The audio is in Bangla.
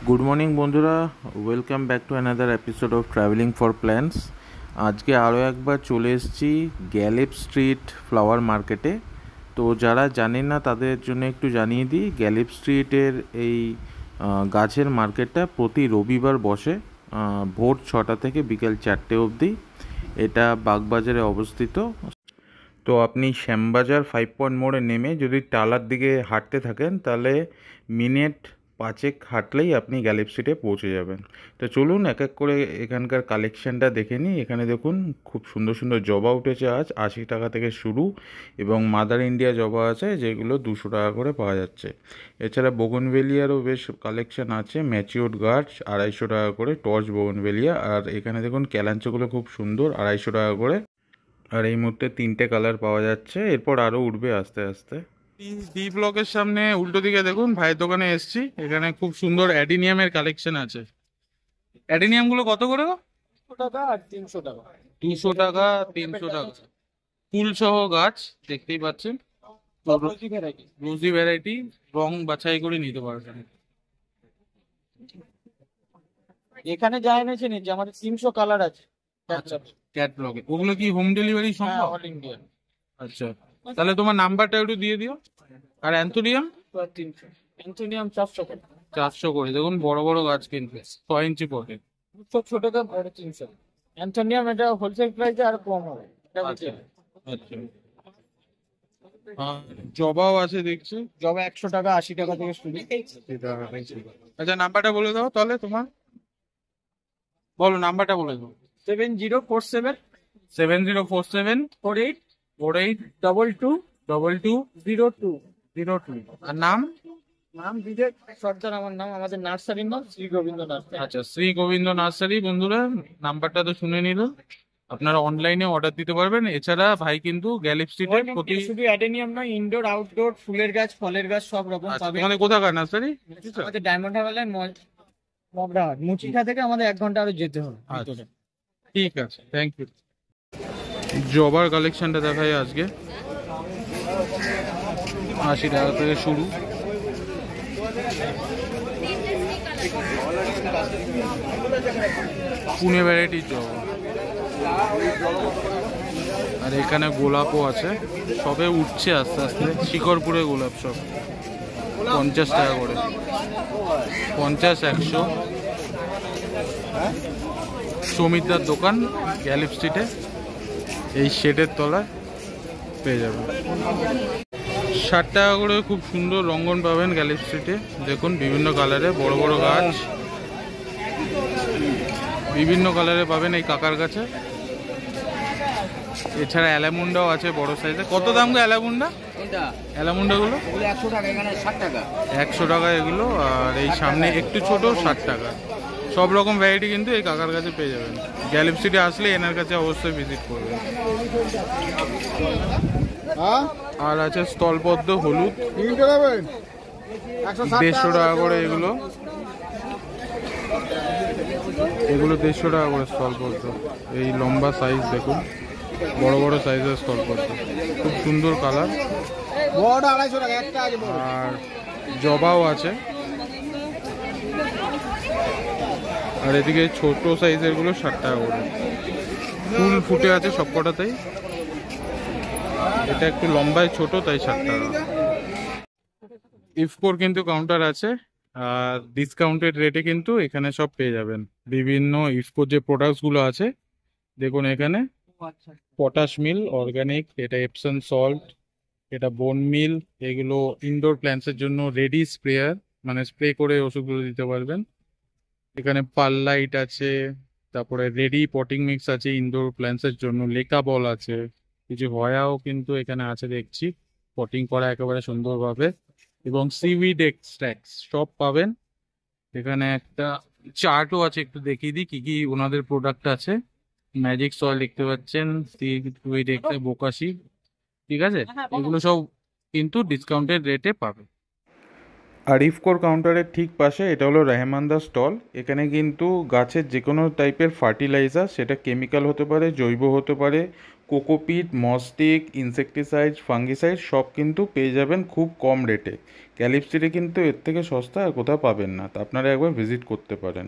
গুড মর্নিং বন্ধুরা, welcome back to another episode of travelling for plans. আজকে আরও একবার চলে এসেছি গ্যালেপ স্ট্রিট ফ্লাওয়ার মার্কেটে। তো যারা জানেন না তাদের জন্য একটু জানিয়ে দিই, গ্যালেপ স্ট্রিটের এই গাছের মার্কেটটা প্রতি রবিবার বসে ভোর 6টা থেকে বিকেল 4টে অবধি। এটা বাগবাজারে অবস্থিত। তো আপনি শ্যামবাজার 5 পয়েন্ট মোড়ে নেমে যদি টালার দিকে হাঁটতে থাকেন তাহলে মিনিট 5 হাঁটলেই আপনি গ্যালেপ স্ট্রিটে পৌঁছে যাবেন। তো চলুন এক এক করে এখানকার কালেকশানটা দেখে নিই। এখানে দেখুন খুব সুন্দর সুন্দর জবা উঠেছে, আজ 80 টাকা থেকে শুরু, এবং মাদার ইন্ডিয়া জবা আছে যেগুলো 200 টাকা করে পাওয়া যাচ্ছে। এছাড়া বোগনভেলিয়ারও বেশ কালেকশান আছে, ম্যাচিওর গাছ 250 টাকা করে, টর্চ বোগনভেলিয়া। আর এখানে দেখুন ক্যালাঞ্চোগুলো খুব সুন্দর, 250 টাকা করে। আর এই মুহূর্তে 3টে কালার পাওয়া যাচ্ছে, এরপর আরও উঠবে আস্তে আস্তে। ডি ব্লকের সামনে উল্টো দিকে দেখুন ভাইয়ের দোকানে এসছি। এখানে খুব সুন্দর অ্যাডিনিয়ামের কালেকশন আছে। অ্যাডিনিয়ামগুলো কত করে গো? 200 টাকা আর 300 টাকা। 200 টাকা, 300 টাকা। ফুল সহ গাছ দেখতেই পাচ্ছেন, রোজি ভ্যারাইটি, রং বাছাই করে নিতে পারবেন। এখানে যা এনেছে নিচে আমাদের 300 কালার আছে। আচ্ছা, ক্যাটলগে ওগুলো কি হোম ডেলিভারি সম্ভব? All India. আচ্ছা, তাহলে তোমার নাম্বারটা একটু দিয়ে দিও। আর অ্যান্থোরিয়াম 300, অ্যান্থোনিয়াম 400 টাকা। 400 করে। দেখুন বড় বড় গাছ কিন্তু 6 ইঞ্চি পটে। সব ছোট দাম 300। অ্যান্থোনিয়াম এটা হোলসেল প্রাইসে আর কম হবে। এটা আচ্ছা retail। আচ্ছা। জবাও আছে দেখছি। জবা 100 টাকা 80 টাকা থেকে শুরু। আচ্ছা, নাম্বারটা বলে দাও তাহলে তোমার। বলো, নাম্বারটা বলে দাও। 7047 7047 48 48 22 22 02। 02। আর নাম? নাম বিবেক সর্দার আমার নাম। আমাদের নার্সারির নাম শ্রী গোবিন্দ নার্সারি। আচ্ছা, শ্রী গোবিন্দ নার্সারি। বন্ধুরা নাম্বারটা তো শুনে নিল, আপনারা অনলাইনে অর্ডার দিতে পারবেন। এছাড়া ভাই কিন্তু গ্যালেপ স্ট্রিটের প্রতি শুধু অ্যাডেনিয়াম নয়, ইনডোর আউটডোর ফুলের গাছ ফলের গাছ সব রকম পাবে। তোমাদের কোথাকার নার্সারি? আমাদের ডায়মন্ড হারবারের মগরাহাট মুচিকা থেকে আমাদের 1 ঘন্টা আরো যেতে হবে ভিতরে। ঠিক আছে, থ্যাংক ইউ। জবার কালেকশনটা দেখাই আজকে। 80 টাকা থেকে শুরু। পুনে ভ্যারাইটির জবা। আর এখানে গোলাপও আছে, সবে উঠছে আস্তে আস্তে। শিকরপুরে গোলাপ সব 50 টাকা করে, 50 100। সমিতদার দোকান গ্যালেপ স্ট্রিটে, এই শেডের তলায় পেয়ে যাবেন। 60 টাকা করে খুব সুন্দর রঙ্গন পাবেন গ্যালেপ স্ট্রিটে। দেখুন বিভিন্ন কালারে বড় বড় গাছ, বিভিন্ন কালারে পাবেন এই কাকার কাছে। এছাড়া অ্যালামুন্ডাও আছে বড় সাইজে। কত দাম গো অ্যালামুন্ডা? অ্যালামুন্ডা গুলো 100 টাকা, এখানে 60 টাকা। 100 টাকা এগুলো। আর এই সামনে একটু ছোট 60 টাকা। সব রকম ভ্যারাইটি কিন্তু এই কাকার কাছে পেয়ে যাবেন। গ্যালেপ স্ট্রিটে আসলে এনার কাছে অবশ্যই ভিজিট করবেন। আর আছে স্থলপদ্ম হলুদ, 150 টাকা করে এগুলো। এগুলো 150 টাকা করে স্থলপদ্ম। এই লম্বা সাইজ দেখুন, বড় বড় সাইজের স্থলপদ্ম, খুব সুন্দর কালার। আর জবাও আছে। আর এদিকে ছোট সাইজের গুলো 60 টাকা করে। ফুল ফুটে আছে সবকটাতেই। এটা একটু লম্বায় ছোট, তাই 60 টাকা। ইফকোর কিন্তু কাউন্টার আছে, আর ডিসকাউন্টেড রেটে কিন্তু এখানে সব পেয়ে যাবেন। বিভিন্ন ইফকোর যে প্রোডাক্টস গুলো আছে দেখুন এখানে, পটাশ মিল অর্গানিক, এটা এপসন সল্ট, এটা বোন মিল। এগুলো ইনডোর প্ল্যান্টসের জন্য রেডি স্প্রেয়ার, মানে স্প্রে করে ওষুধগুলো দিতে পারবেন। এখানে পারলাইট আছে, তারপরে রেডি পটিং মিক্স আছে ইনডোর প্ল্যান্টসের জন্য। লেকা বল আছে, কিছু হয়াও কিন্তু এখানে আছে দেখছি, পটিং করা একেবারে সুন্দরভাবে। এবং সিউইড এক্সট্রাক্টস সব পাবেন এখানে। একটা চার্টও আছে, একটু দেখিয়ে দিই কি কি ওনাদের প্রোডাক্ট আছে। ম্যাজিক সয়েল দেখতে পাচ্ছেন, সিউইড এক্সট্রাক্ট, বোকাশি, ঠিক আছে। এগুলো সব কিন্তু ডিসকাউন্টেড রেটে পাবে। আর ইফকোর কাউন্টারের ঠিক পাশে এটা হলো রেহমানদা স্টল। এখানে কিন্তু গাছের যে কোনো টাইপের ফার্টিলাইজার, সেটা কেমিক্যাল হতে পারে, জৈব হতে পারে, কোকোপিট, মস্টিক, ইনসেকটিসাইড, ফাঙ্গিসাইড সব কিন্তু পেয়ে যাবেন খুব কম রেটে। গ্যালিপ স্ট্রিটে কিন্তু এর থেকে সস্তা আর কোথাও পাবেন না, তা আপনারা একবার ভিজিট করতে পারেন।